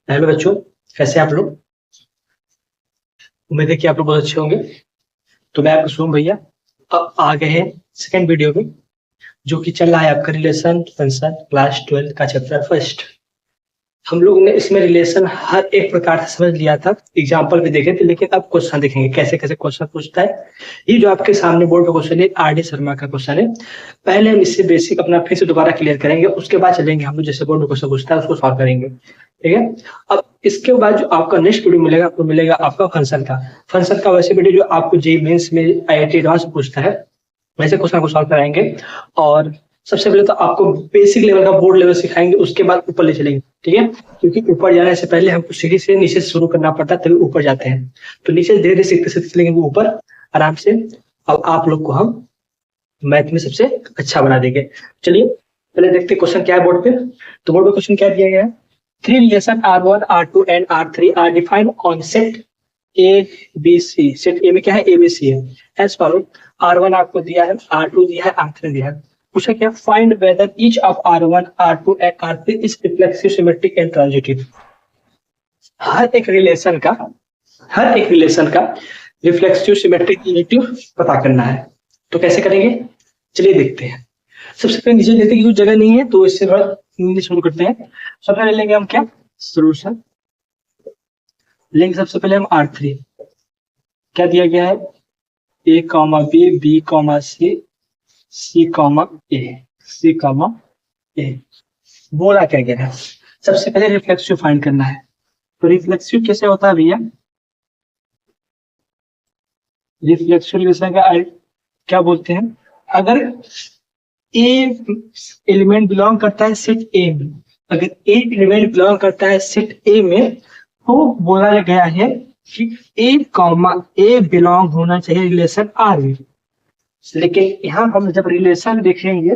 Hello बच्चों, कैसे हैं आप लोग। उम्मीद है कि आप लोग बहुत अच्छे होंगे। तो मैं आपका शुभम भैया अब आ गए हैं सेकंड वीडियो में, जो कि चल रहा है आपका रिलेशन फंक्शन क्लास 12 का चैप्टर फर्स्ट। हम लोग ने इसमें रिलेशन हर एक प्रकार से समझ लिया था, एग्जाम्पल भी देखे थे, लेकिन अब क्वेश्चन देखेंगे कैसे कैसे क्वेश्चन पूछता है। ये जो आपके सामने बोर्ड पे क्वेश्चन है आर डी शर्मा का क्वेश्चन है। पहले हम इससे बेसिक अपना फिर से दोबारा क्लियर करेंगे, उसके बाद चलेंगे हम लोग जैसे बोर्ड में क्वेश्चन पूछता है उसको सॉल्व करेंगे। ठीक है। अब इसके बाद जो आपका नेक्स्ट वीडियो मिलेगा, आपको मिलेगा आपका फंक्शन का वैसे वीडियो जो आपको जेईई मेंस में आईआईटी एडवांस पूछता है, वैसे क्वेश्चन को सॉल्व कराएंगे। और सबसे पहले तो आपको बेसिक लेवल का बोर्ड लेवल सिखाएंगे, उसके बाद ऊपर ले चलेंगे। ठीक है। क्योंकि ऊपर जाने से पहले हमको सीढ़ी से नीचे से शुरू करना पड़ता है, तभी ऊपर जाते हैं। तो नीचे धीरे धीरे सीखते सीखते चलेंगे वो ऊपर आराम से। अब आप लोग को हम मैथ में सबसे अच्छा बना देंगे। चलिए पहले देखते हैं क्वेश्चन क्या है बोर्ड पे। तो बोर्ड पे क्वेश्चन क्या दिया गया है। Three relation R1 R2 and R3 are defined on set A B C. Set A में क्या है, ए बी सी है। एज फॉलो, R1 आपको दिया है, R2 दिया है, R3 दिया है। पूछा क्या, find whether each of R1 R2 and R3 is reflexive symmetric and transitive. हर एक रिलेशन का रिफ्लेक्सिव सिमेट्रिक ट्रांजिटिव पता करना है। तो कैसे करेंगे, चलिए देखते हैं। सबसे पहले नीचे देखते हैं कि कुछ जगह नहीं है, तो इससे थोड़ा नीचे शुरू करते हैं। सबसे पहले लेंगे हम क्या, सोल्यूशन लेंगे। सबसे पहले हम R3 क्या दिया गया है, A comma B, B comma C, C comma ए। बोला क्या गया है, सबसे पहले रिफ्लेक्सिव फाइंड करना है। तो रिफ्लेक्सिव कैसे होता है भैया, रिफ्लेक्सिव रिलेशन का क्या बोलते हैं, अगर ए एलिमेंट बिलोंग करता है सेट ए में, अगर ए एलिमेंट बिलोंग करता है सेट ए में, तो बोला गया है कि ए कॉमा ए बिलोंग होना चाहिए रिलेशन आर में। लेकिन यहाँ हम जब रिलेशन देखेंगे,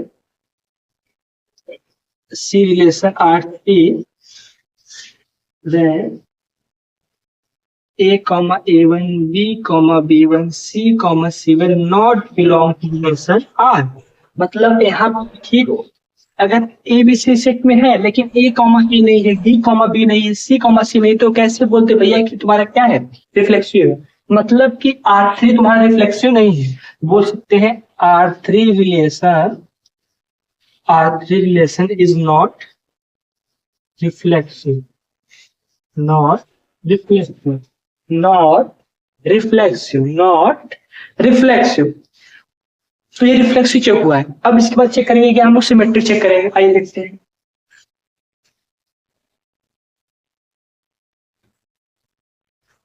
see relation R T, A comma A one, B comma B one, C comma C one not belong to relation R. मतलब यहाँ ठीक, अगर ए बी सी सेट में है लेकिन ए कॉमा ए नहीं है, बी कॉमा बी नहीं है, सी कॉमा सी नहीं, तो कैसे बोलते भैया कि तुम्हारा क्या है, रिफ्लेक्सिव है। मतलब कि R3 तुम्हारा रिफ्लेक्सिव नहीं है। बोल सकते हैं R3 relation is not reflexive, not reflexive, not reflexive. तो ये रिफ्लेक्सिव चेक हुआ है। अब इसके बाद चेक करेंगे कि हम लोग सिमेट्रिक चेक करेंगे। आइए देखते हैं।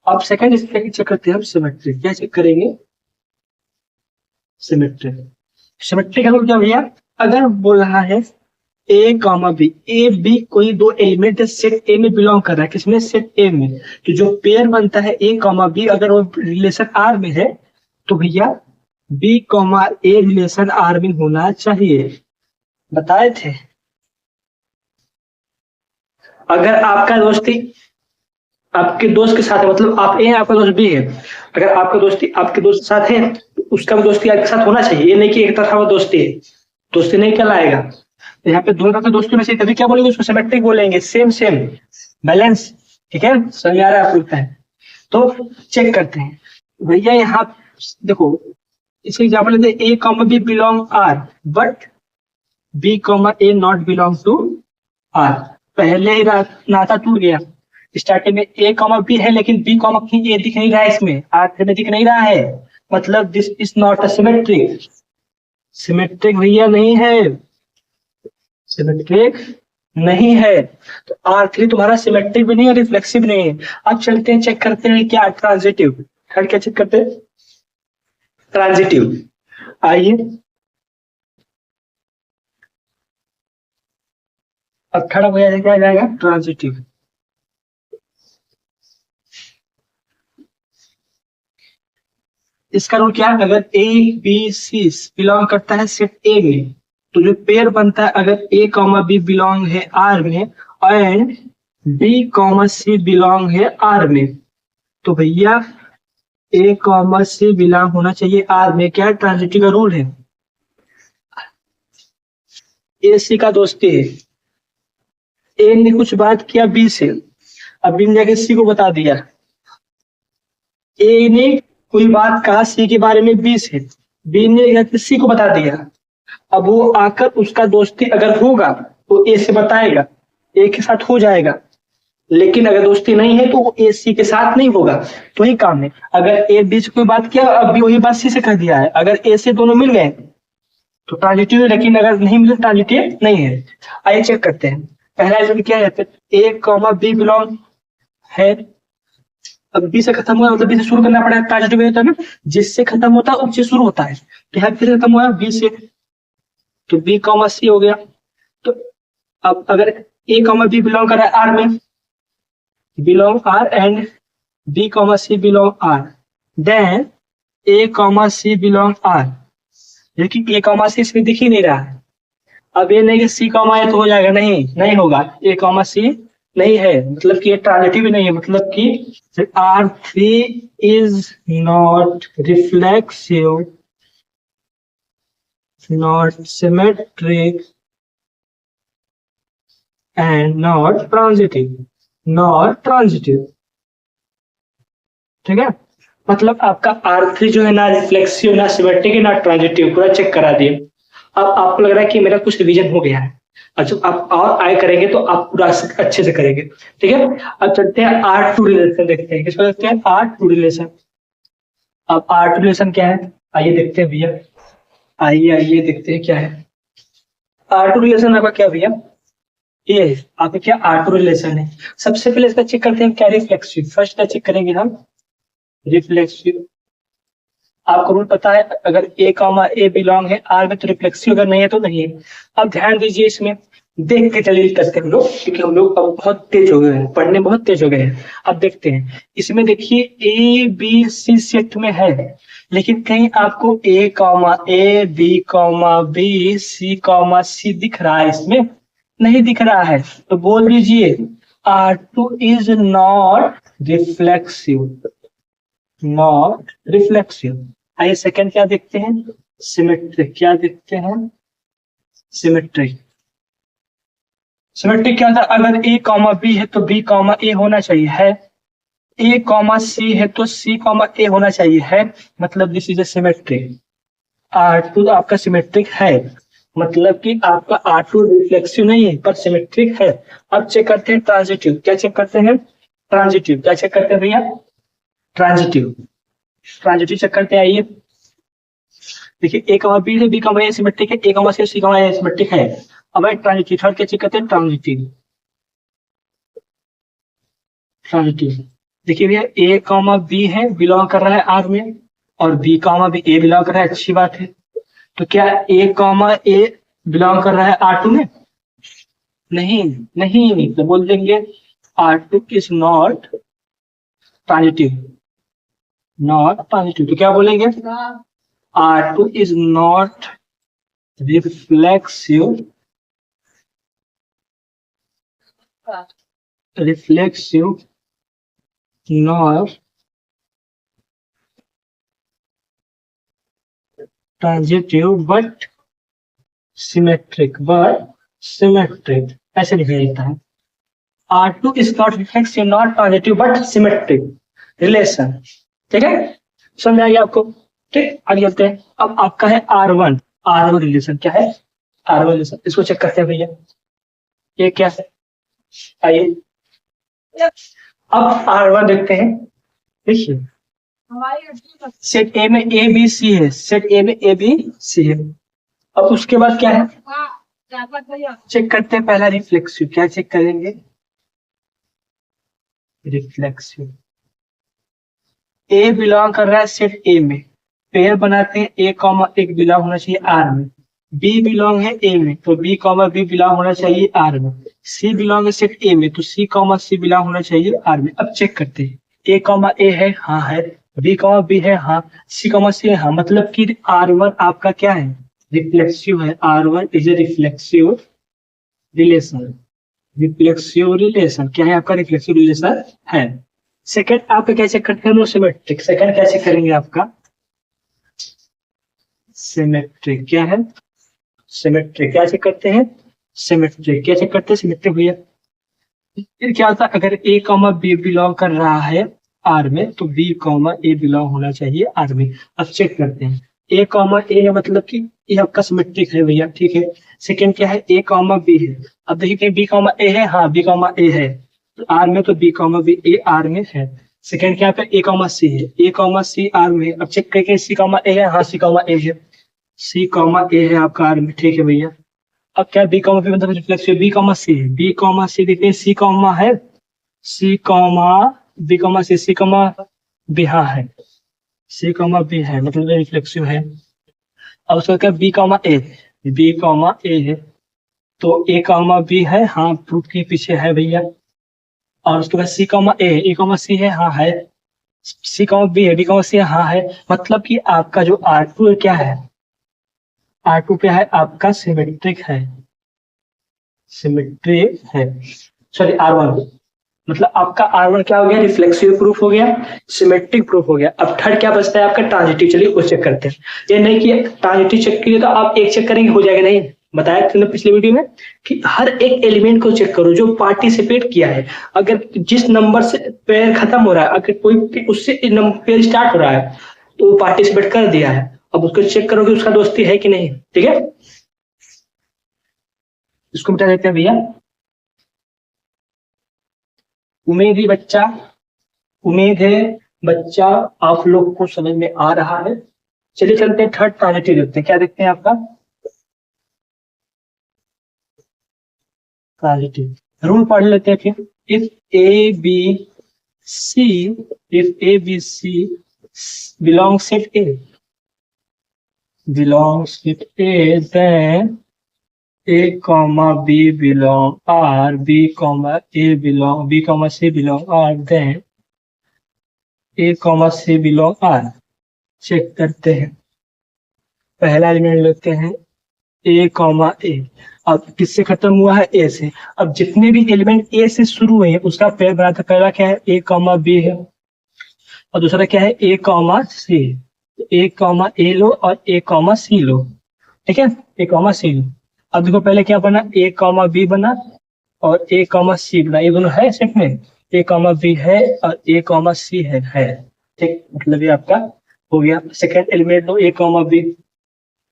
अब सेकंड स्टेप चेक करते हैं हम सिमेट्रिक। क्या चेक करेंगे, सिमेट्रिक का क्या भैया, अगर बोल रहा है A comma B, A B कोई दो एलिमेंट सेट ए में बिलोंग कर रहा है, किसमें, सेट ए में, तो जो पेयर बनता है ए कॉमा बी, अगर वो रिलेशन आर में है, तो भैया B comma A relation R में होना चाहिए। बताए थे। अगर आपका दोस्ती आपके दोस्त के साथ है, मतलब आप ए है, आपका दोस्त बी है, अगर आपका दोस्ती आपके दोस्त के साथ है, तो उसका भी दोस्ती आपके साथ होना चाहिए। ये नहीं कि एक तरफा दोस्ती है, दोस्ती नहीं कहलाएगा। तो यहाँ पे दोनों तरफ दोस्तों में से तभी क्या बोलेंगे, उसको सिमेट्रिक बोलेंगे, सेम बैलेंस। ठीक है, समझ आ रहा है आप लोग का है। तो चेक करते हैं भैया, यहाँ देखो इसके एग्जाम्पल लेते हैं, A comma B belong R but B comma A not belong to R. पहले ही नाता टूट गया। स्टार्टिंग में ए कॉमा बी है, लेकिन बी कॉमा ए दिख नहीं रहा है, इसमें आर में दिख नहीं रहा है, मतलब this is not a symmetric. Symmetric भैया नहीं है, सिमेट्रिक नहीं है। तो R3 तुम्हारा सिमेट्रिक भी नहीं है, रिफ्लेक्सिव नहीं है। अब चलते हैं चेक करते हैं क्या, ट्रांजिटिव। क्या चेक करते हैं, ट्रांजिटिव। आइए अब खड़ा हो जाएगा, क्या जाएगा, ट्रांजिटिव। इसका रूल क्या है, अगर ए बी सी बिलोंग करता है सेट ए में, तो जो पेयर बनता है, अगर ए कॉमा बी बिलोंग है आर में and B comma C belong है आर में, तो भैया ए कॉमा सी बिलोंग होना चाहिए आर में। क्या ट्रांजिटिव का रूल है, ए सी का दोस्ती है, ए ने कुछ बात किया बी से, अब बी ने जाके सी को बता दिया, ए ने कोई बात कहा सी के बारे में बी से, बी ने जाके सी को बता दिया, अब वो आकर उसका दोस्ती अगर होगा तो ए से बताएगा, ए के साथ हो जाएगा, लेकिन अगर दोस्ती नहीं है तो वो ए सी के साथ नहीं होगा। तो वही काम है, अगर ए बी से कोई बात किया, अब भी वही बात सी से कर दिया है, अगर ए से दोनों मिल गए तो ट्रांजिटिव है, लेकिन अगर नहीं मिले ट्रांजिटिव नहीं है। आइए चेक करते हैं। पहला एलिमेंट क्या है, ए कॉमा बी बिलोंग है। अब बी से खत्म हुआ मतलब बी से शुरू करना पड़ेगा, ट्रांजिटिव होता है ना, जिससे खत्म होता है उससे शुरू होता है। तो यहाँ फिर खत्म हुआ बी से, तो बी कॉमा सी हो गया। तो अब अगर ए कॉमा बी बिलोंग कर रहा है आर में, belong R and B comma C belong R, then A comma C belong R, लेकिन ए कॉमा सी इसमें दिख ही नहीं रहा है। अब ये नहीं कि सी कॉमा है तो हो जाएगा, नहीं नहीं होगा, ए कॉमा सी नहीं है, मतलब कि ये ट्रांजिटिव नहीं है, मतलब कि R three is not reflexive, not symmetric and not transitive, not transitive. ठीक है, मतलब आपका R3 जो है ना रिफ्लेक्सिव ना सिमेट्रिक है ना ट्रांजिटिव, पूरा चेक करा दिए। अब आपको लग रहा है कि मेरा कुछ रिवीजन हो गया है, और जब आप और आए करेंगे तो आप पूरा अच्छे से करेंगे। ठीक है, अब चलते हैं R2 रिलेशन देखते हैं। किसको देखते हैं, R2 रिलेशन। अब R2 रिलेशन क्या है, आइए देखते हैं भैया, आइए आइए देखते हैं क्या है R2 रिलेशन। आपका क्या भैया, ये आपका क्या R2 रिलेशन है। सबसे पहले इसका चेक करते हैं क्या, रिफ्लेक्सिव। फर्स्ट का चेक करेंगे हम रिफ्लेक्सिव। आपको रूल पता है, अगर ए कॉमा ए बिलोंग है आर में तो रिफ्लेक्सिव, अगर नहीं है तो नहीं है। अब ध्यान दीजिए, इसमें देख के चलिए करते हैं हम लोग, क्योंकि हम लोग अब बहुत तेज हो गए हैं, पढ़ने बहुत तेज हो गए हैं। अब देखते हैं, इसमें देखिए ए बी सी सेट में है, लेकिन कहीं आपको A comma A B C comma C दिख रहा है, इसमें नहीं दिख रहा है, तो बोल दीजिए R2 is not reflexive, not reflexive. आइए सेकंड क्या देखते हैं, सिमेट्रिक। क्या देखते हैं, सिमेट्रिक। सिमेट्रिक क्या था, अगर ए कॉमा बी है तो बी कॉमा ए होना चाहिए है, ए कॉमा सी है तो सी कॉमा ए होना चाहिए है, मतलब this is a symmetric. R2 आपका सिमेट्रिक है, मतलब कि आपका R2 रिफ्लेक्सिव नहीं है पर सिमेट्रिक है। अब चेक करते हैं ट्रांजिटिव। क्या चेक करते हैं, ट्रांजिटिव। क्या चेक करते हैं भैया, ट्रांजिटिव। ट्रांजिटिव चेक करते हैं, आइए देखिए, ए कॉमा बी है, बी कॉमा ए सिमेट्रिक है, A comma C comma A symmetric है। अब ट्रांजिटिव, थर्ड क्या चेक करते हैं, ट्रांजिटिव। ट्रांजिटिव देखिए भैया, ए कॉमा बी है, बिलोंग कर रहा है आर में, और बी कॉमा बी ए बिलोंग कर रहा है, अच्छी बात है। तो क्या ए कॉमा ए बिलोंग कर रहा है R2 में, नहीं नहीं, तो बोल देंगे R2 is not transitive, not transitive. तो क्या बोलेंगे, R2 is not reflexive, nor transitive but symmetric, ऐसे लिखा जाता है। R2 is not reflexive, not transitive but symmetric relation। ठीक है, समझ आ गया आपको। ठीक, आगे चलते हैं। अब आपका है R1 रिलेशन। क्या है, R1 रिलेशन, इसको चेक करते हैं भैया, ये क्या है, आइए अब R1 देखते हैं। देखिए, सेट ए में ए बी सी है, सेट ए में ए बी सी है। अब उसके बाद क्या है, चेक करते हैं पहला रिफ्लेक्सिव। क्या चेक करेंगे, रिफ्लेक्सिव। ए बिलोंग कर रहा है सेट ए में, पेयर बनाते हैं, ए कॉमा एक बिलोंग होना चाहिए आर में, बी बिलोंग है ए में तो बी कॉमा बी बिलोंग होना चाहिए आर में, सी बिलोंग है सेट ए में तो सी कॉमा सी बिलोंग होना चाहिए आर में। अब चेक करते हैं, ए कॉमा ए है, हाँ है, बी कॉमा बी है, हाँ, सी कॉमा सी है, हाँ, मतलब कि R1 आपका क्या है, रिफ्लेक्सिव है। R1 is a reflexive relation, reflexive relation. क्या है आपका, रिफ्लेक्सिव रिलेशन है। सेकंड आपका क्या चेक करते हैं, सिमेट्रिक। सेकंड क्या चेक करेंगे, आपका सिमेट्रिक। क्या है, सिमेट्रिक। क्या चेक करते हैं, सिमेट्रिक। क्या चेक करते हैं, सिमेट्रिक भैया। फिर क्या होता है, अगर ए कॉमा बी बिलोंग कर रहा है आर में, तो बी कॉमा ए बिलोंग होना चाहिए आर में। अब चेक करते हैं, ए कॉमा ए है मतलब कि ये आपका सिमेट्रिक है भैया, ठीक है। सेकंड क्या है, ए कॉमा बी है। अब देखिए बी कॉमा ए है, हाँ बी कॉमा ए है तो आर में, तो B comma B A R में है। सेकंड क्या पे, ए कॉमा सी है, ए कॉमा सी आर में। अब चेक करके सी कॉमा ए है, हाँ सी कॉमा ए है, सी कॉमा ए है आपका आर में, ठीक है भैया। अब क्या बी कॉमा बी मतलब रिफ्लेक्स बी कॉमा सी है, बी कॉमा सी देखते हैं, सी कॉमा है, सी कॉमा बी कॉमा सी, सी कॉमा बी हाँ है, सी कॉमा बी है मतलब रिफ्लेक्सिव है। अब उसका क्या B comma A, B comma ए है तो ए कॉमा बी है, हाँ प्रूफ के पीछे है भैया। और उसके बाद सी कॉमा ए कॉमा सी है, हाँ है, सी कॉमा बी है, बी कॉमा सी है, हाँ है। मतलब कि आपका जो आर टू क्या है, आर टू क्या है आपका सिमेट्रिक है, सिमेट्रिक है, सॉरी आर वन, मतलब आपका आर वन क्या हो गया, रिफ्लेक्सिव प्रूफ हो गया, सिमेट्रिक प्रूफ हो गया। अब थर्ड क्या बचता है आपका, ट्रांजिटिव। चलिए वो चेक करते हैं। ये नहीं कि ट्रांजिटिव चेक किए तो आप एक चेक करेंगे हो जाएगा, नहीं। बताया तुमने पिछले वीडियो में कि हर एक एलिमेंट को चेक करो जो पार्टिसिपेट किया है। अगर जिस नंबर से पेयर खत्म हो रहा है, अगर कोई उससे पेयर स्टार्ट हो रहा है तो वो पार्टिसिपेट कर दिया है, अब उसको चेक करोगे उसका दोस्ती है कि नहीं, ठीक है। इसको मिटा देते हैं भैया। उम्मीद है बच्चा, उम्मीद है बच्चा आप लोग को समझ में आ रहा है। चलिए चलते हैं थर्ड ट्रांजिटिव देखते हैं, क्या देखते हैं आपका ट्रांजिटिव। रूल पढ़ लेते हैं फिर। If A B C, if A B C belongs with A, belongs with A, then A comma B belong R, B comma A belong, B comma C belong R, then A comma C belong R। Check करते हैं, पहला element लेते हैं A comma A। अब किससे खत्म हुआ है, A से। अब जितने भी एलिमेंट A से शुरू हुए हैं उसका पेयर बनाता, पहला क्या है A comma B है और दूसरा क्या है A comma C। A comma A लो और A comma C लो, ठीक है, A comma C लो। अब देखो पहले क्या बना, A comma B बना और A comma C बना, ये दोनों है सेट में, A comma B है और A comma C है, ठीक, मतलब ये आपका हो गया। Second element low A comma B।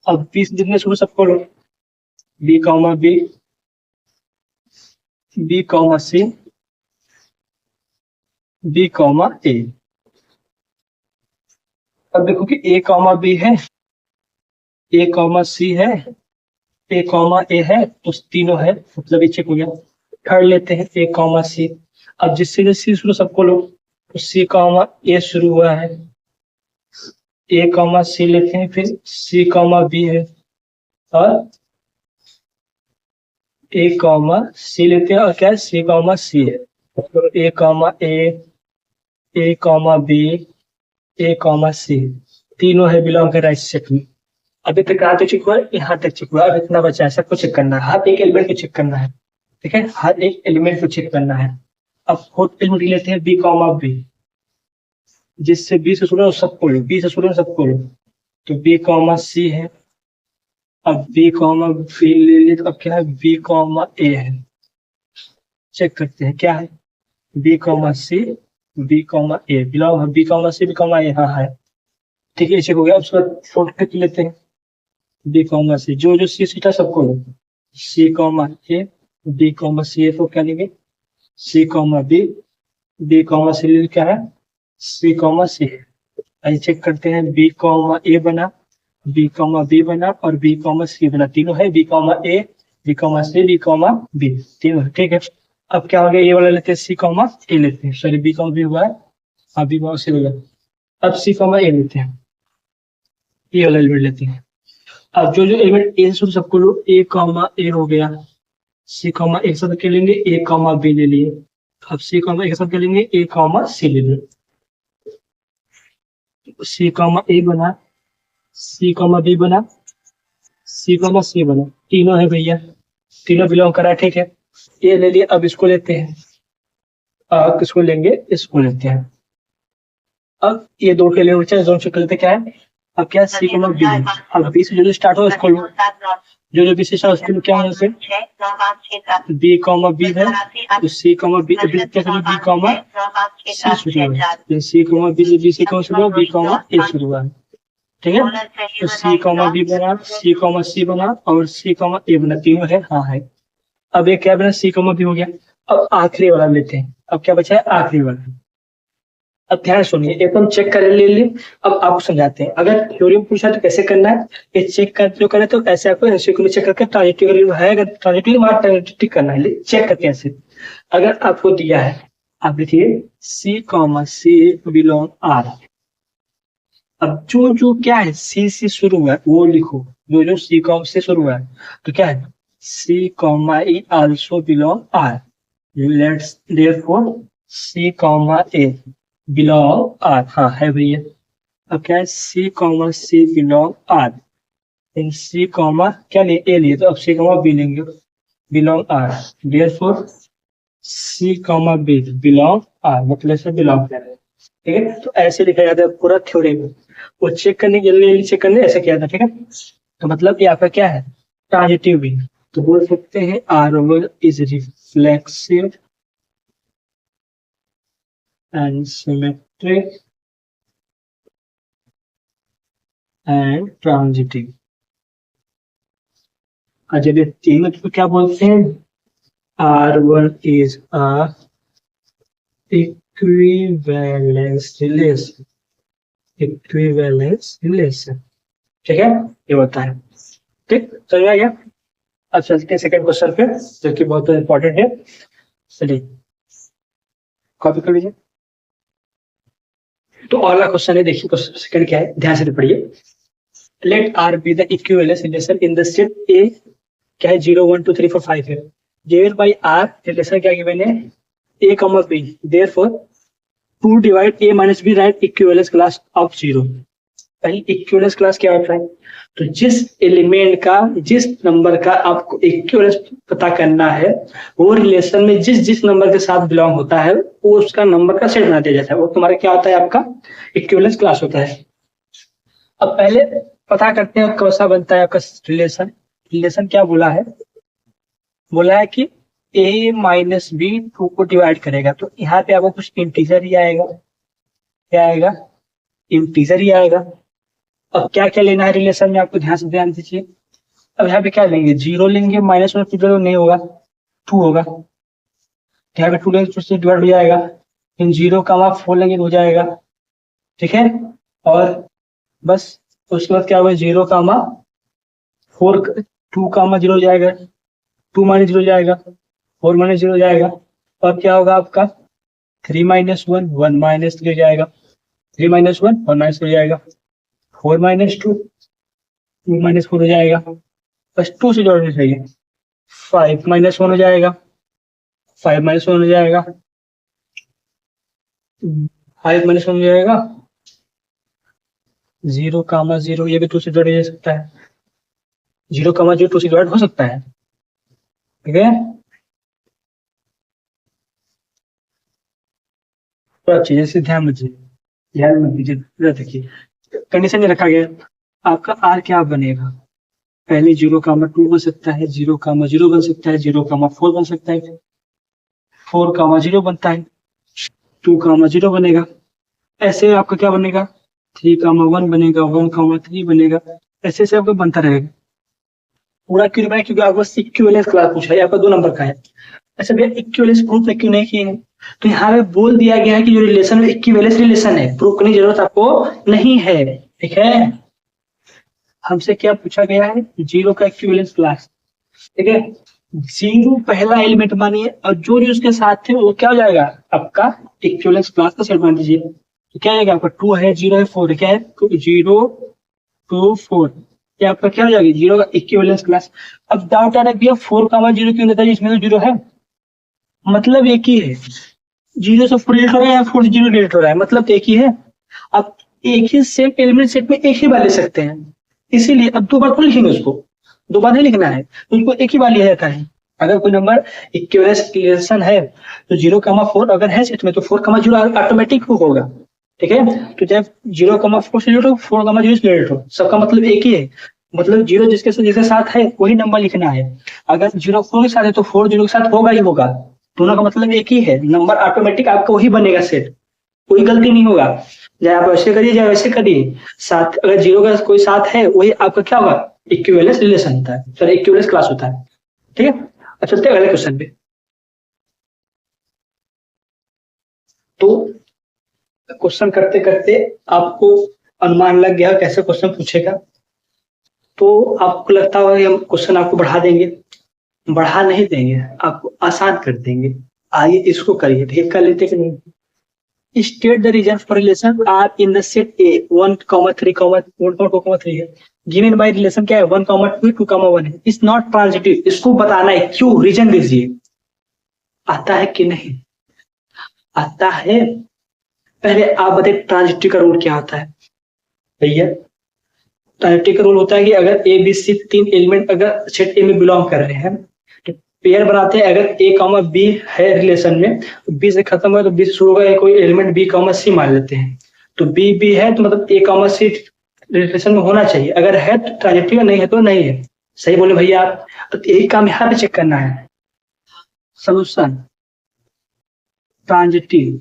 अब 20 जितने शुरू सबको लो, B comma B, B comma C, B comma A। अब देखो कि A comma B है, A comma C है, A comma A है, तो तीनों है, मतलब ये चेक हो गया। थर्ड लेते हैं A comma C। अब जिससे जैसे शुरू सबको लो, तो C comma A शुरू हुआ है, A comma C लेते हैं, फिर C comma B है और A comma C लेते हैं और क्या है C comma C है, तो A comma A comma B, A comma C तीनों है बिलोंग कर रहा है इस सेट में। अभी तक कहाँ तक चेक हुआ, यहाँ तक चेक हुआ, अब इतना बचा है, सबको चेक करना है, हर एक एलिमेंट को चेक करना है, ठीक है, हर एक एलिमेंट को चेक करना है। अब फोर्थ एलिमेंट लेते हैं बी कॉमा बी, जिससे बी से शुरू सबको लो, बी से शुरू सबको लो, तो बी कॉमा सी है। अब बी कॉमा बी ले लिए तो अब क्या है, बी कॉमा ए है। चेक करते हैं क्या है, B comma C, B comma A belong, B comma C B comma A, हाँ है, ठीक है, चेक हो गया। उसके बाद फोर्थ लेते हैं बी कॉमा सी, जो जो सी सीटा सबको लो, सी कॉमा ए, बी कॉमा सी ए, तो क्या लेंगे सी कॉमा बी, बी कॉमा सी क्या है सी कॉमा सी। आइए चेक करते हैं, बी कॉमा ए बना, बी कॉमा बी बना और बी कॉमा सी बना, तीनों है, B comma A, B comma C, B comma B, तीनों है, ठीक है। अब क्या हो गया, ये वाला लेते हैं सी कॉमा ए लेते हैं, सॉरी बी कॉमा बी हुआ है, हाँ बी कॉमा सी हो गया। अब सी कॉमा ए लेते हैं, ये वाला एलिमेंट लेते हैं। अब जो जो एलिमेंट ए से सबको लो, ए कॉमा ए हो गया, सी कॉमा एक साथ के लेंगे, ए कॉमा बी ले लिए। अब सी कॉमा एक साथ के लेंगे, ए कॉमा सी ले लिए, सी कॉमा ए बना, सी कॉमा बी बना, सी कॉमा सी बना, तीनों है भैया, तीनों बिलोंग करा, ठीक है, ये ले लिए। अब इसको लेते हैं, अब किसको लेंगे, इसको लेते हैं। अब ये दो के लिए दोनों चेक लेते क्या है, अब क्या सी कॉमा बी, अब बी से जो स्टार्ट हो उसको लो, जो जो विशेष है उसके लिए क्या होना चाहिए, बी कॉमा बी है तो सी कॉमा बी, क्या करें बी कॉमा सी शुरू है, सी कॉमा बी से बी से कौन शुरू हुआ, बी कॉमा ए शुरू हुआ, ठीक है। तो सी कॉमा बी बना, सी कॉमा सी बना और सी कॉमा ए बना, तीनों है, हाँ है। अब एक क्या बना, सी कॉमा बी हो गया। अब आखिरी वाला लेते हैं, अब क्या बचा है आखिरी वाला। अब ध्यान सुनिए, एक हम चेक कर ले लिए। अब आपको समझाते हैं, अगर थ्योरम पूछा तो कैसे करना है, ये चेक कर जो करें तो ऐसे आपको एमसीक्यू में चेक करके ट्रांजिटिव है, अगर ट्रांजिटिव वहां ट्रांजिटिव करना है, चेक करते हैं ऐसे। अगर आपको दिया है, आप लिखिए सी कॉमा सी बिलोंग आर। अब जो जो क्या है सी से शुरू हुआ है वो लिखो, जो जो सी कॉम से शुरू हुआ है तो क्या है C comma E also belong R, let's therefore C comma A belong R, हाँ है भैया। अब क्या है C comma C belong R, in C comma क्या लिए ए लिए, तो अब सी कॉमा बी लेंगे, belong R, therefore C comma B belong R, मतलब से बिलोंग कर रहे हैं, ठीक है। तो ऐसे लिखा जाता है पूरा थ्योरम, वो चेक करने के लिए चेक करने ऐसे किया था, ठीक है। तो मतलब ये आपका क्या है ट्रांजिटिव भी, तो बोल सकते हैं R one is reflexive and symmetric and transitive. जब ये तीनों तो क्या बोलते हैं, R one is a equivalence relation, equivalence relation, ठीक है, ये होता है, ठीक समझ आ गया। अब चलते हैं सेकंड क्वेश्चन पे जो कि बहुत इंपॉर्टेंट है, चलिए कॉपी कर लीजिए। तो अगला क्वेश्चन है, देखिए क्वेश्चन सेकंड क्या है, ध्यान से पढ़िए। Let R be the equivalence relation in the set A, क्या है 0 1 2 3 4 5 है, जेड बाई आर रिलेशन क्या गिवन है A comma B, therefore 2 divide A minus B right equivalence class of 0। पहले इक्विवेलेंस क्लास क्या होता है, तो जिस एलिमेंट का जिस नंबर का आपको इक्विवेलेंस पता करना है वो रिलेशन में जिस जिस नंबर के साथ बिलोंग होता है वो उसका नंबर का सेट बना दिया जाता है, वो तुम्हारा क्या होता है आपका इक्विवेलेंस क्लास होता है। अब पहले पता करते हैं कैसा बनता है आपका रिलेशन। रिलेशन क्या बोला है, बोला है कि a माइनस बी 2 को डिवाइड करेगा, तो यहाँ पे आपको कुछ इंटीजर ही आएगा, क्या आएगा इंटीजर ही आएगा। अब क्या क्या लेना है रिलेशन में, आपको ध्यान से ध्यान दीजिए। अब यहाँ पे क्या लेंगे, 0 लेंगे, माइनस में जीरो नहीं होगा 2 होगा, यहाँ पे 2 लेंगे तो उससे डिवाइड हो जाएगा, फिर 0 का 4 लेंगे तो हो जाएगा, ठीक है। और बस उसके बाद क्या होगा 0 का 4 2 का 0 हो जाएगा, 2 माइनस 0 जाएगा, 4 माइनस 0 जाएगा, और क्या होगा आपका 3 माइनस 1 1 माइनस 3 जाएगा, 3 माइनस 1 1 माइनस 3 जाएगा, 4 माइनस 2 2 माइनस 4 हो जाएगा, बस 2 से जोड़ना चाहिए, 5 माइनस 1 हो जाएगा, 5 माइनस 1 हो जाएगा, 5 माइनस 1 हो जाएगा, 0 कामा 0 ये भी 2 से जोड़ा जा सकता है, 0 कामा 0 2 से डिवाइड हो सकता है, ठीक है। तो आप चीजें से ध्यान मत दीजिए, देखिए कंडीशन में रखा गया आपका आर क्या बनेगा, पहले 0 कामा 2 बन सकता है, 0 कामा 0 बन सकता है, 0 कामा 4 बन सकता है, 4 कामा 0 बनता है, 2 कामा 0 बनेगा, ऐसे आपका क्या बनेगा 3 कामा 1 बनेगा, 1 कामा 3 बनेगा, ऐसे ऐसे आपका बनता रहेगा। पूरा क्यों बनाया, क्योंकि आपको इक्विवेलेंस क्लास पूछा है, आपका 2 नंबर का है। अच्छा भैया इक्विवेलेंस प्रूफ क्यों नहीं किए हैं, तो यहाँ पे बोल दिया गया है कि जो रिलेशन में इक्विवेलेंस रिलेशन है प्रूफ करने की जरूरत आपको नहीं है, ठीक है। हमसे क्या पूछा गया है 0 का इक्विवेलेंस क्लास, ठीक है। 0 पहला एलिमेंट मानिए और जो जो उसके साथ थे वो क्या हो जाएगा आपका इक्विवेलेंस क्लास का सेट मान दीजिए, तो क्या आएगा आपका 2 है 0 है 4 है, क्या है 0 2 4, ये आपका क्या हो जाएगा 0 का इक्विवेलेंस क्लास। अब डाउट आ रहा है भैया 4 का 0 क्यों लेता है, इसमें तो 0 है, मतलब एक ही है, 0 से 4 डिलीट हो रहा है या 4 से 0 डिलीट हो रहा है, मतलब एक ही है। अब एक ही सेम एलिमेंट सेट में एक ही बार ले सकते हैं, इसीलिए अब 2 बार तो लिखेंगे उसको, 2 बार नहीं लिखना है, तो उसको एक ही बार लिया जाता है। अगर कोई नंबर इक्विवेलेंस रिलेशन है तो 0 कामा 4 अगर है सेट में तो 4 कामा 0 ऑटोमेटिक होगा, ठीक है। तो जब 0 कामा 4 से रिलेट हो 4 कामा 0 से रिलेट हो, सबका मतलब एक ही है, मतलब जीरो जिसके साथ है वही नंबर लिखना है। अगर जीरो फोर के साथ है तो फोर जीरो के साथ होगा ही होगा। दोनों का मतलब एक ही है, नंबर ऑटोमेटिक आपका वही बनेगा सेट, कोई गलती नहीं होगा। चाहे आप ऐसे करिए चाहे वैसे करिए, साथ अगर जीरो का कोई साथ है वही आपका क्या होगा, इक्विवेलेंस रिलेशन होता है, सॉरी इक्विवेलेंस क्लास होता है। ठीक है, अब चलते हैं अगले क्वेश्चन पे। तो क्वेश्चन करते करते आपको अनुमान लग गया कैसे क्वेश्चन पूछेगा। तो आपको लगता होगा कि हम क्वेश्चन आपको बढ़ा देंगे, बढ़ा नहीं देंगे, आपको आसान कर देंगे। आइए इसको करिए, ठीक कर लेते कि नहीं। State the regions for relation are in the set A 1, 3, 1, 3 है। Given by relation क्या है 1, 2, 2, 1 है। इस नॉट ट्रांजिटिव, इसको बताना है क्यों, रीजन दीजिए। आता है कि नहीं आता है? पहले आप बताइए ट्रांजिटिव का रूल क्या होता है भैया। ट्रांजिटिव का रूल होता है कि अगर ए बी सी तीन एलिमेंट अगर सेट ए में बिलोंग कर रहे हैं तो पेयर बनाते हैं। अगर ए कॉमा बी है रिलेशन में, बी से खत्म हुआ तो बी से शुरू होगा, कोई एलिमेंट बी कॉमा सी मान लेते हैं। तो बी बी है तो मतलब ए कॉमा सी रिलेशन में होना चाहिए, अगर है तो ट्रांजिटिव, नहीं है तो नहीं है। सही बोले भैया आप। तो यही काम यहाँ पे चेक करना है। सोल्यूशन ट्रांजिटिव,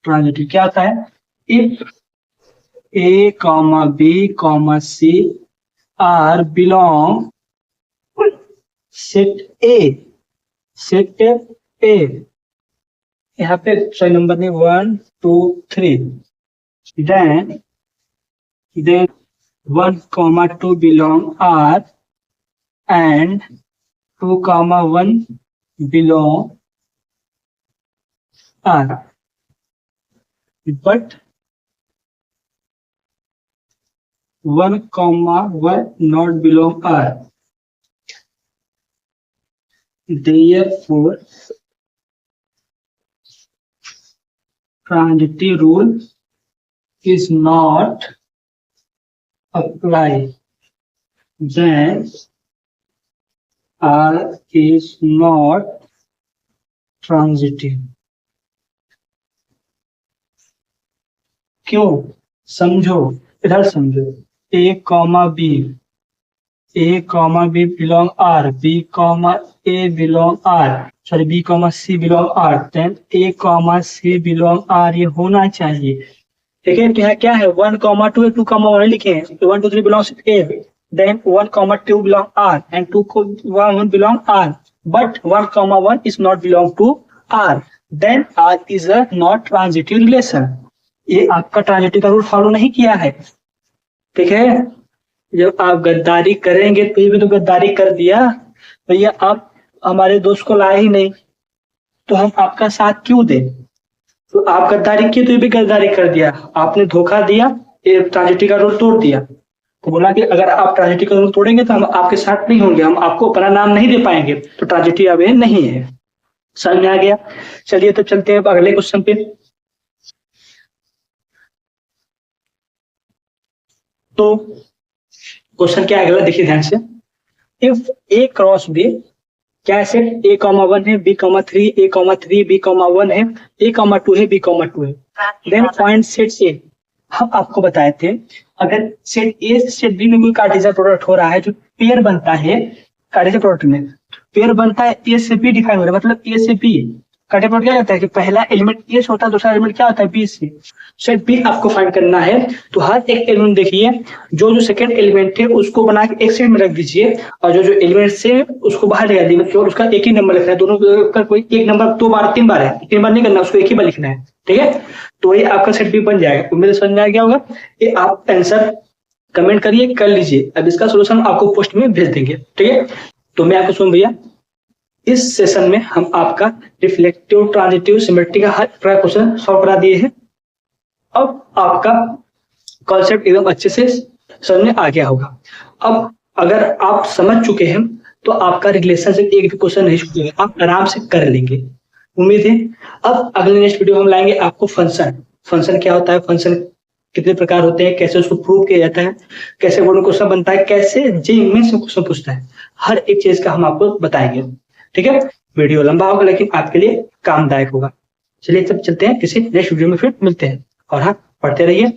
ट्रांजिटिव क्या होता है? If A comma B comma C R belong set A, set A यहाँ पे सही नंबर नहीं 1 2 3, then 1, 2 belong R and 2, 1 belong R, but 1, 1 not belong R. Therefore, transitive rule is not applied. Then R is not transitive. क्यों? समझो, इधर समझो। A comma B belong R, B comma A belong R, sorry B comma C belong R, then A comma C belong R, ये होना चाहिए। ठीक है, तो यहाँ क्या है 1, 2, 2, 1 लिखे हैं। 1, 2, 3 belongs to A, then 1, 2 belong R and 2, 1 belong R, but 1, 1 is not belong to R, then R is a not transitive relation. ये आपका ट्रांजिटिव का रूल फॉलो नहीं किया है। ठीक है, जब आप गद्दारी करेंगे तो ये भी तो गद्दारी कर दिया भैया। आप हमारे दोस्त को लाए ही नहीं तो हम आपका साथ क्यों दें? तो आप गद्दारी किए तो ये भी गद्दारी कर दिया, आपने धोखा दिया, ये ट्रांजिटिव का रूल तोड़ दिया। तो बोला कि अगर आप ट्रांजिटिव का रूल तोड़ेंगे तो हम आपके साथ नहीं होंगे, हम आपको अपना नाम नहीं दे पाएंगे, तो ट्रांजिटिव अब ये नहीं है। समझ में आ गया? चलिए तो चलते हैं अगले क्वेश्चन पे। तो क्वेश्चन क्या है अगला, देखिए ध्यान से। इफ ए क्रॉस बी, क्या सेट ए कॉमा 1 है, बी कॉमा 3, ए कॉमा 3, बी कॉमा 1 है, ए कॉमा 2 है, बी कॉमा 2 है, देन फाइंड सेट ए। हम आपको बताए थे अगर सेट ए से सेट बी में कोई कार्टेशियन प्रोडक्ट हो रहा है, जो पेयर बनता है कार्टेशियन प्रोडक्ट में, पेयर बनता है ए से बी डिफाइन हो रहा है, मतलब ए से बी। कार्टेशियन प्रोडक्ट क्या कहता है कि पहला एलिमेंट ए से होता है, दूसरा एलिमेंट क्या होता है बी से। सेट बी आपको फाइंड करना है, तो हर एक एलिमेंट देखिए, जो सेकंड एलिमेंट है उसको बना के एक साइड में रख दीजिए, और जो एलिमेंट से उसको बाहर लगा दीजिए, केवल उसका एक ही नंबर लिखना है। दोनों का कोई एक नंबर 2 बार 3 बार है, 3 बार नहीं करना, उसको एक ही बार लिखना है। ठीक है, तो ये आपका सेट बी बन जाएगा। उम्मीद समझ में आ गया होगा। ये आप आंसर कमेंट करिए, कर लीजिए। अब इसका सोल्यूशन आपको पोस्ट में भेज देंगे। ठीक है, तो मैं आपको सुन भैया, इस सेशन में हम आपका रिफ्लेक्टिव, ट्रांजिटिव, सिमेट्रिक का हर प्रकार क्वेश्चन सॉल्व करा दिए हैं। अब आपका कॉन्सेप्ट एकदम अच्छे से समझ में आ गया होगा। अब अगर आप समझ चुके हैं तो आपका रिलेशन से एक भी क्वेश्चन नहीं छूटेगा, आप आराम से कर लेंगे, उम्मीद है। अब अगले नेक्स्ट वीडियो में हम लाएंगे आपको फंक्शन। फंक्शन क्या होता है, फंक्शन कितने प्रकार होते हैं, कैसे उसको प्रूव किया जाता है, कैसे बोर्ड में क्वेश्चन बनता है, कैसे जेईई से क्वेश्चन पूछता है, हर एक चीज का हम आपको बताएंगे। ठीक है, वीडियो लंबा होगा लेकिन आपके लिए कामदायक होगा। चलिए तब चलते हैं, किसी नेक्स्ट वीडियो में फिर मिलते हैं। और हाँ, पढ़ते रहिए।